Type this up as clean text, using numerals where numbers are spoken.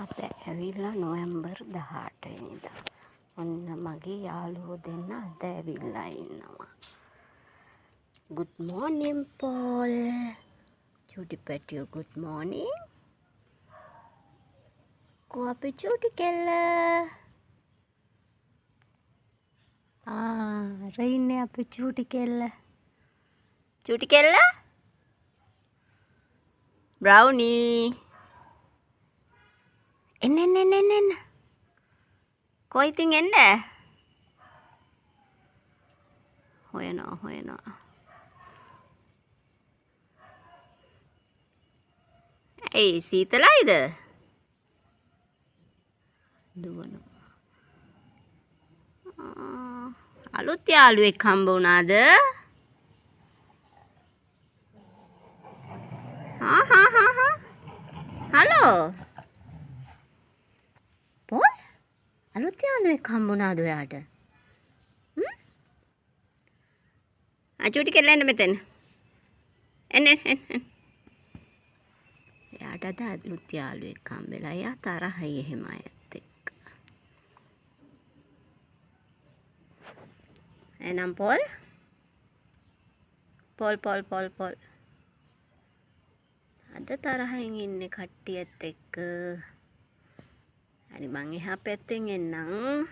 අද ඇවිල්ලා නොවැම්බර් 18 වෙනිදා. ඔන්න මගේ යාළුවෝ දෙන්න අද ඇවිල්ලා ඉන්නවා. Good morning, Paul. චූටි පැටියෝ good morning. කෝ අපේ චූටි කෙල්ල. රයින්නේ අපේ චූටි කෙල්ල. චූටි කෙල්ල. Brownie. එන්න. කොයි ඉතින් එන්න? හොයනවා. ඇයි සීතලයිද? දුවනවා. අලුත් යාළුවෙක් හම්බ වුණාද? හලෝ. පොල්? අලුත් යාළුවෙක් හම්බ වුණාද ඔයාට? චූටි කෙල්ල එන්න මෙතන. එන්න. එයාට අද අලුත් යාළුවෙක් හම්බෙලා. එයා තරහයි එහෙම අයත් එක්ක. එහෙනම් පොල්. පොල්. අද තරහින් ඉන්නේ කට්ටියත් එක්ක. හරි මං එහා පැත්තෙන් එන්නම්.